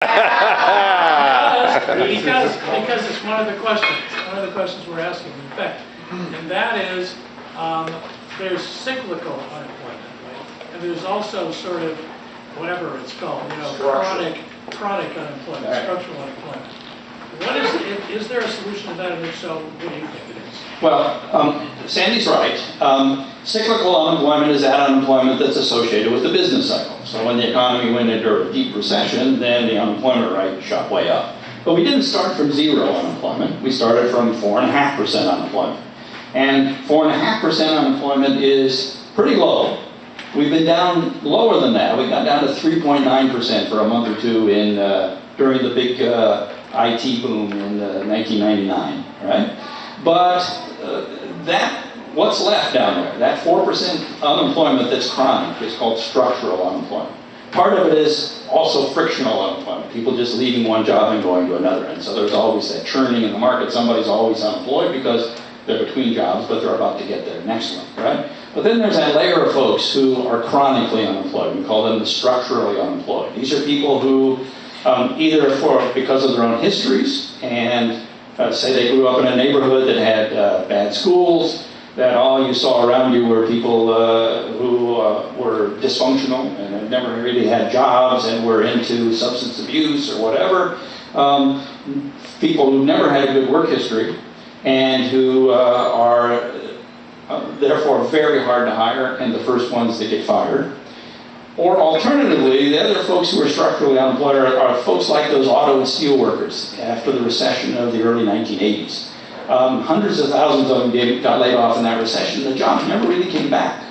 Because it's one of the questions we're asking, in fact, and that is, there's cyclical unemployment, right? And there's also sort of, whatever it's called, chronic unemployment, right. Structural unemployment. What is there a solution to that, and if so, what do you think it is? Well, Sandy's right. Cyclical unemployment is that unemployment that's associated with the business cycle. So when the economy went into a deep recession, then the unemployment rate shot way up. But we didn't start from zero unemployment. We started from 4.5% unemployment. And 4.5% unemployment is pretty low. We've been down lower than that. We got down to 3.9% for a month or two during the big IT boom in 1999, right? But what's left down there, that 4% unemployment that's chronic is called structural unemployment. Part of it is also frictional unemployment, people just leaving one job and going to another. And so there's always that churning in the market. Somebody's always unemployed because they're between jobs, but they're about to get their next one, right? But then there's that layer of folks who are chronically unemployed. We call them the structurally unemployed. These are people who either because of their own histories and say they grew up in a neighborhood that had bad schools, that all you saw around you were people who were dysfunctional and had never really had jobs and were into substance abuse or whatever. People who never had a good work history and who are therefore very hard to hire and the first ones to get fired. Or alternatively, the other folks who are structurally unemployed are folks like those auto and steel workers after the recession of the early 1980s. Hundreds of thousands of them got laid off in that recession. The jobs never really came back.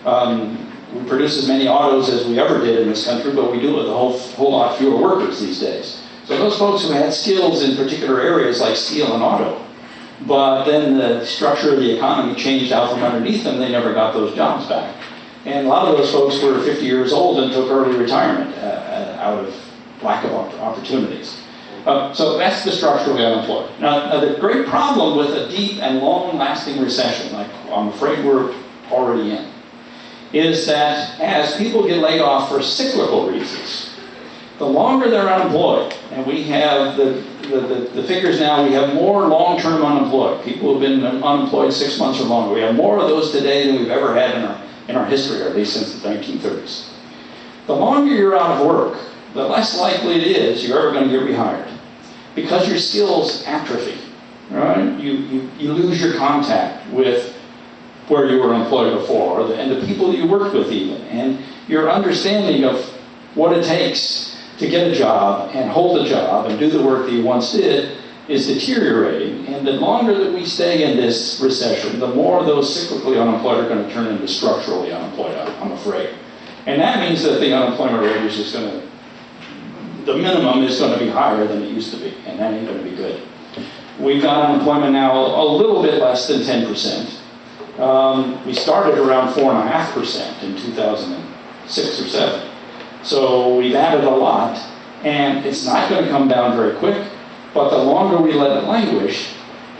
We produce as many autos as we ever did in this country, but we do it with a whole lot fewer workers these days. So those folks who had skills in particular areas like steel and auto, but then the structure of the economy changed out from underneath them, they never got those jobs back. And a lot of those folks were 50 years old and took early retirement out of lack of opportunities. So that's the structurally unemployed. Now, the great problem with a deep and long-lasting recession, like I'm afraid we're already in, is that as people get laid off for cyclical reasons, the longer they're unemployed, and we have the figures now, we have more long-term unemployed, people who have been unemployed 6 months or longer. We have more of those today than we've ever had in our history, or at least since the 1930s. The longer you're out of work, the less likely it is you're ever going to get rehired, because your skills atrophy, right? You lose your contact with where you were employed before, and the people that you worked with even, and your understanding of what it takes to get a job and hold a job and do the work that you once did is deteriorating. And the longer that we stay in this recession, the more those cyclically unemployed are going to turn into structurally unemployed, I'm afraid. And that means that the unemployment rate is just going to, the minimum is going to be higher than it used to be, and that ain't going to be good. We've got unemployment now a little bit less than 10%. We started around 4.5% in 2006 or 7. So we've added a lot, and it's not going to come down very quick, but the longer we let it languish,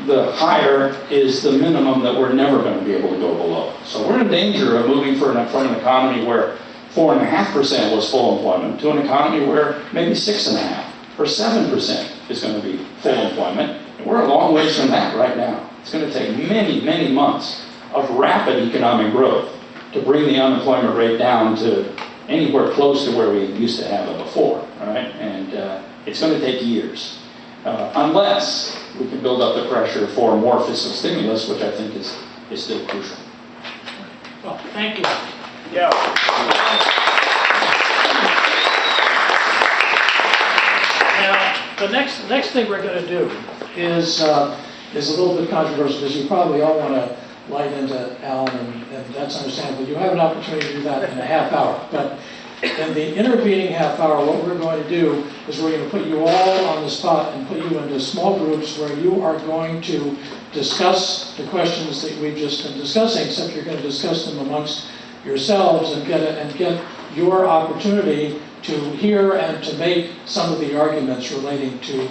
the higher is the minimum that we're never going to be able to go below. So we're in danger of moving from an economy where 4.5% was full employment to an economy where maybe 6.5% or 7% is going to be full employment. And we're a long ways from that right now. It's going to take many, many months of rapid economic growth to bring the unemployment rate down to anywhere close to where we used to have it before, right? And it's going to take years, unless we can build up the pressure for more fiscal stimulus, which I think is still crucial. Well, thank you. Yeah. Now, the next thing we're going to do is a little bit controversial, because you probably all want to light into Alan, and that's understandable. You have an opportunity to do that in a half hour. But in the intervening half hour, what we're going to do is we're going to put you all on the spot and put you into small groups where you are going to discuss the questions that we've just been discussing, except you're going to discuss them amongst yourselves and get your opportunity to hear and to make some of the arguments relating to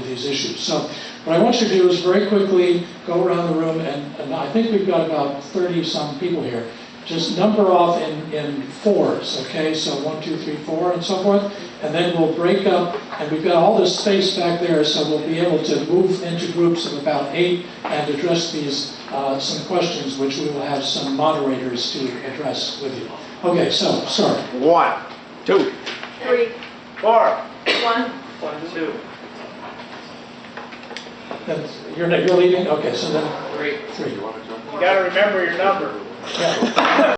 these issues. So what I want you to do is very quickly go around the room, and I think we've got about 30-some people here, just number off in fours, okay? So 1, 2, 3, 4, and so forth. And then we'll break up, and we've got all this space back there, so we'll be able to move into groups of about 8 and address these, some questions, which we will have some moderators to address with you. Okay, so, start. 1, 2, 3, 4. 1, 2. Then you're leaving? Okay, so then 3. You gotta remember your number. Yeah.